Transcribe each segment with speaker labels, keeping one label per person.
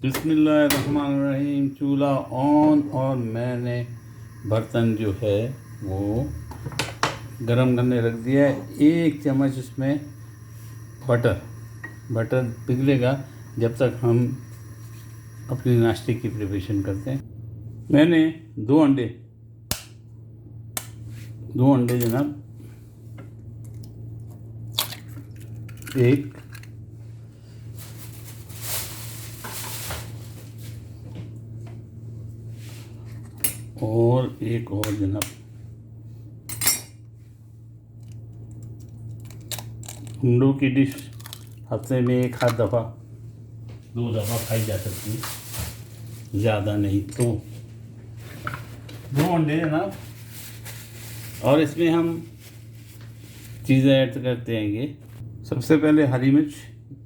Speaker 1: बिस्मिल्लाहिर्रहमानिर्रहीम। चूल्हा ऑन और मैंने बर्तन जो है वो गरम करने रख दिया है। 1 चम्मच इसमें बटर पिघलेगा जब तक हम अपनी नाश्ते की प्रिपरेशन करते हैं। मैंने 2 अंडे जनाब, एक और एक और जनाब, अंडों की डिश हफ्ते में 1 आध दफ़ा 2 दफ़ा खाई जा सकती है, ज़्यादा नहीं तो 2 अंडे जनाब। और इसमें हम चीज़ें ऐड करते हैं। ये सबसे पहले हरी मिर्च,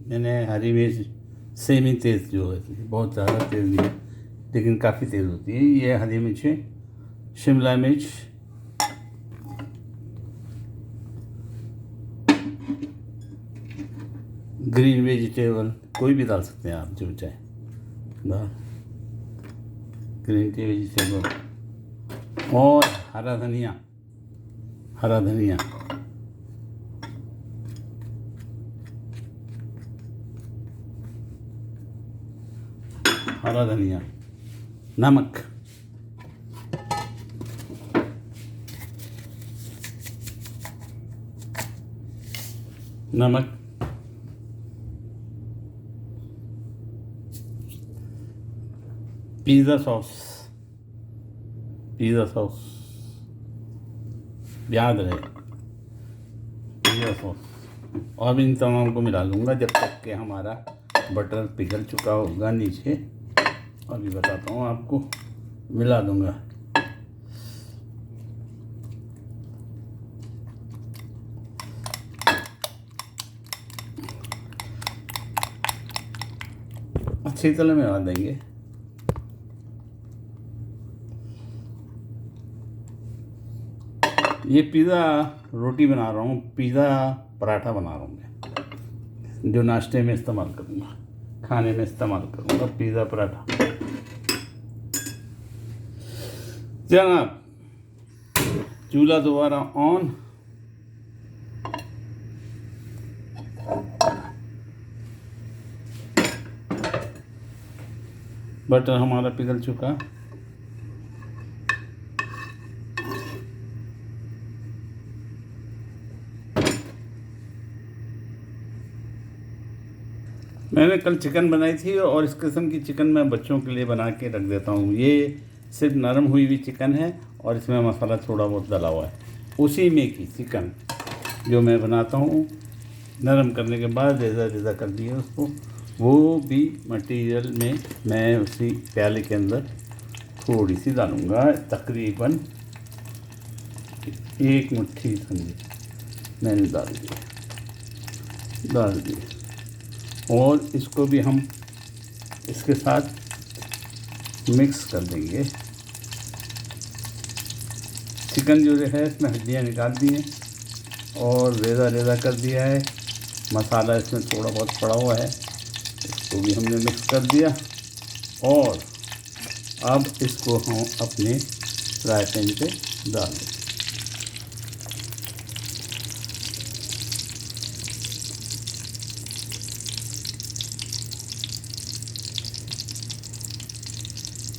Speaker 1: मैंने हरी मिर्च सेमी तेज़ जो है, बहुत ज़्यादा तेज़ नहीं लेकिन काफ़ी तेज़ होती है, ये हरी मिर्च है। शिमला मिर्च, ग्रीन वेजिटेबल कोई भी डाल सकते हैं आप जो चाहे, दाल ग्रीन टी वेजिटेबल, और हरा धनिया हरा धनिया, नमक, पिज़्ज़ा सॉस याद रहे, पिज़्ज़ा सॉस। और इन तमाम को मिला लूँगा जब तक कि हमारा बटर पिघल चुका होगा नीचे। अभी बताता हूँ आपको, मिला दूँगा। अच्छी तरह मिला देंगे। ये पिज़्ज़ा रोटी बना रहा हूँ, पिज़्ज़ा पराठा बना रहा हूँ मैं, जो नाश्ते में इस्तेमाल करूँगा, खाने में इस्तेमाल करूँगा, पिज़्ज़ा पराठा। जनाब चूल्हा दोबारा ऑन, बटर हमारा पिघल चुका। मैंने कल चिकन बनाई थी और इस किस्म की चिकन मैं बच्चों के लिए बना के रख देता हूँ। ये सिर्फ नरम हुई हुई चिकन है और इसमें मसाला थोड़ा बहुत डाला हुआ है। उसी में की चिकन जो मैं बनाता हूँ, नरम करने के बाद रेज़ा कर दिए उसको, वो भी मटेरियल में मैं उसी प्याले के अंदर थोड़ी सी डालूँगा, तकरीबन 1 मुट्ठी समझे मैंने डाल दी। और इसको भी हम इसके साथ मिक्स कर देंगे। चिकन जो है इसमें हड्डियाँ निकाल दी हैं और रेज़ा कर दिया है। मसाला इसमें थोड़ा बहुत पड़ा हुआ है, इसको भी हमने मिक्स कर दिया। और अब इसको हम अपने फ्राई पैन पे डाल दें।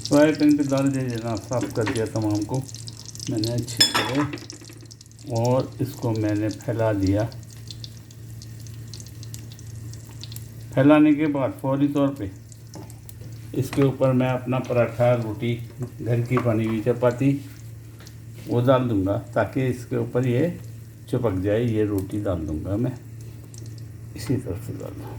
Speaker 1: फ्राई पैन पे डाल दिया जनाब, साफ़ कर दिया तमाम को मैंने अच्छी तरह, और इसको मैंने फैला दिया। फैलाने के बाद फौरी तौर पे इसके ऊपर मैं अपना पराठा, रोटी, घर की बनी हुई चपाती वो डाल दूँगा ताकि इसके ऊपर ये चिपक जाए। ये रोटी डाल दूँगा मैं, इसी तरह से डाल दूँ।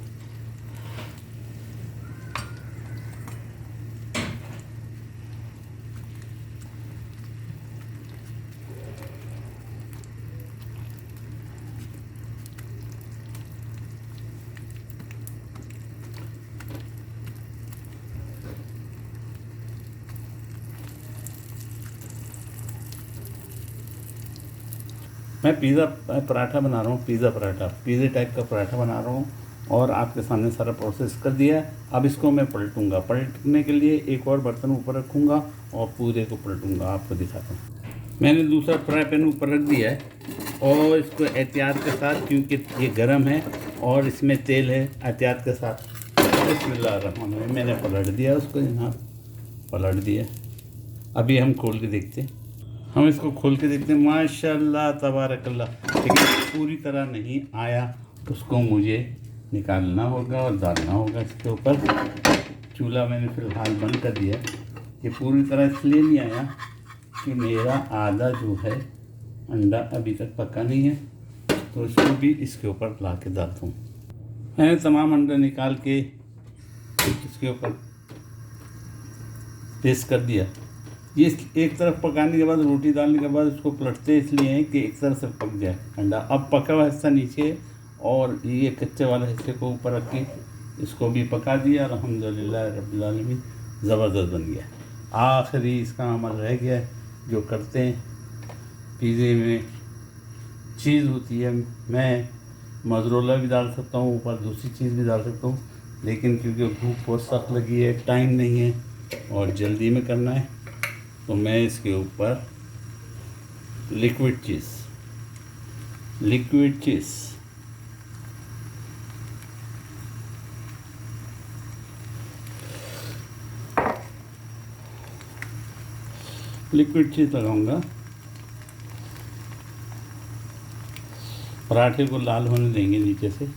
Speaker 1: मैं पिज़्ज़ा पराठा बना रहा हूँ, पिज़्ज़ा टाइप का पराठा बना रहा हूँ। और आपके सामने सारा प्रोसेस कर दिया है। अब इसको मैं पलटूंगा। पलटने के लिए एक और बर्तन ऊपर रखूँगा और पूरे को पलटूंगा, आपको दिखाता हूँ। मैंने दूसरा फ्राई पैन ऊपर रख दिया है और इसको एहतियात के साथ, क्योंकि ये गर्म है और इसमें तेल है, एहतियात के साथ बिस्मिल्लाहिर्रहमानिर्रहीम मैंने पलट दिया उसको। यहाँ पलट दिया। अभी हम खोल के देखते हैं। हम इसको खोल के देखते हैं। माशाल्लाह तबारकल्लाह, लेकिन पूरी तरह नहीं आया, उसको मुझे निकालना होगा और डालना होगा इसके ऊपर। चूल्हा मैंने फ़िलहाल बंद कर दिया। ये पूरी तरह इसलिए नहीं आया कि मेरा आधा जो है अंडा अभी तक पका नहीं है, तो इसको भी इसके ऊपर ला के डालता हूँ। मैंने तमाम अंडा निकाल के इसके ऊपर पेस्ट कर दिया। ये एक तरफ पकाने के बाद, रोटी डालने के बाद इसको पलटते इसलिए हैं कि एक तरफ से पक जाए अंडा। अब पका हुआ हिस्सा नीचे और ये कच्चे वाले हिस्से को ऊपर रख के इसको भी पका दिया। अल्हम्दुलिल्लाह रब्बिल आलमीन, ज़बरदस्त बन गया। आखिरी इसका अमल रह गया है जो करते हैं पिज़्ज़े में चीज़ होती है। मैं मोज़रेला भी डाल सकता हूँ ऊपर, दूसरी चीज़ भी डाल सकता हूँ, लेकिन क्योंकि भूख बहुत सख्त लगी है, टाइम नहीं है और जल्दी में करना है, तो मैं इसके ऊपर लिक्विड चीज़ लिक्विड चीज़ लगाऊंगा। पराठे को लाल होने देंगे नीचे से,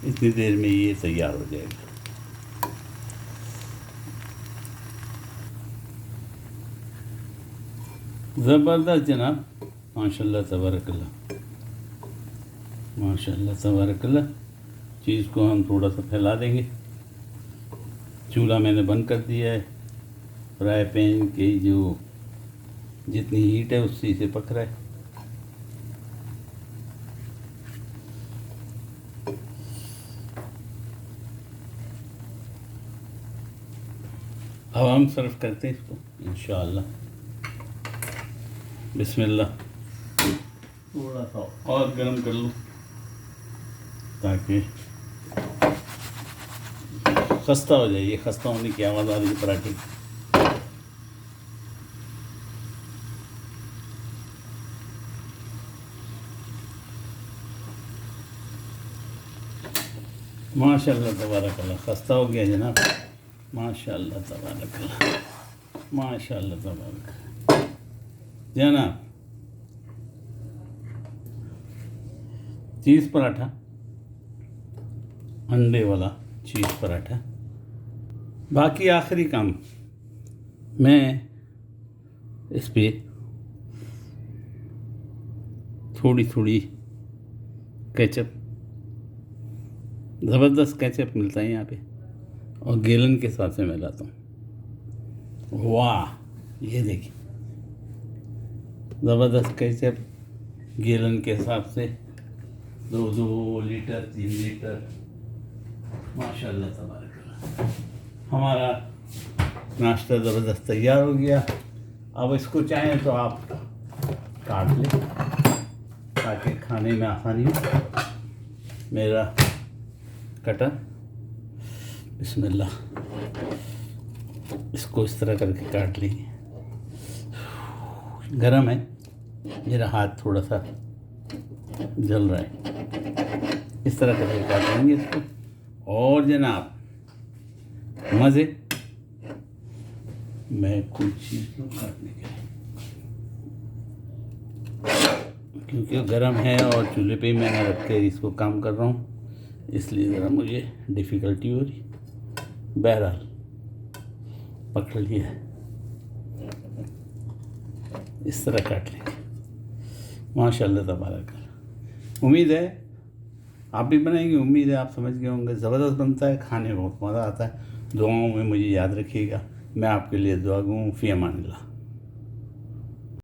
Speaker 1: इतनी देर में ये तैयार हो जाएगा। ज़बरदस्त जनाब, माशाल्लाह तबारकल्लाह, माशाल्लाह तबारकल्लाह। चीज़ को हम थोड़ा सा फैला देंगे। चूल्हा मैंने बंद कर दिया है। फ्राई पैन की जो जितनी हीट है उसी से पक रहा है। अब हम सर्व करते हैं इसको इंशाअल्लाह। बिस्मिल्लाह। थोड़ा सा और गर्म कर लूँ ताकि खस्ता हो जाए। ये खस्ता होने की आवाज़ आ रही है पराठे की। माशाल्लाह तबारकल्लाह, खस्ता हो गया जनाब। माशाल्लाह तबारकल्लाह, माशाल्लाह तबारकल्लाह जनाब। चीज़ पराठा, अंडे वाला चीज़ पराठा। बाकी आखिरी काम, मैं इस पे थोड़ी थोड़ी केचप, ज़बरदस्त केचप मिलता है यहाँ पे, और गैलन के साथ से मैं लाता हूँ। वाह, ये देखिए ज़बरदस्त केचप गैलन के हिसाब से 2 लीटर 3 लीटर, माशाल्लाह तबारकल्लाह। हमारा नाश्ता ज़बरदस्त तैयार हो गया। अब इसको चाहें तो आप काट लें ताकि खाने में आसानी हो। मेरा कटर, बिस्मिल्लाह, इसको इस तरह करके काट लेंगे। गरम है, मेरा हाथ थोड़ा सा जल रहा है। इस तरह करके काट लेंगे इसको। और जनाब मज़े, मैं कुछ चीज़ को काटने के लिए, क्योंकि गर्म है और चूल्हे पे ही मैंने रख के इसको काम कर रहा हूँ, इसलिए ज़रा मुझे डिफ़िकल्टी हो रही। बहरहाल पकड़ लिया है, इस तरह काट लेंगे। माशाल्लाह तबारकल्लाह। उम्मीद है आप भी बनाएंगे, उम्मीद है आप समझ गए होंगे। ज़बरदस्त बनता है, खाने में बहुत मज़ा आता है। दुआओं में मुझे याद रखिएगा। मैं आपके लिए दुआ गूँ। फ़ी अमानिल्लाह।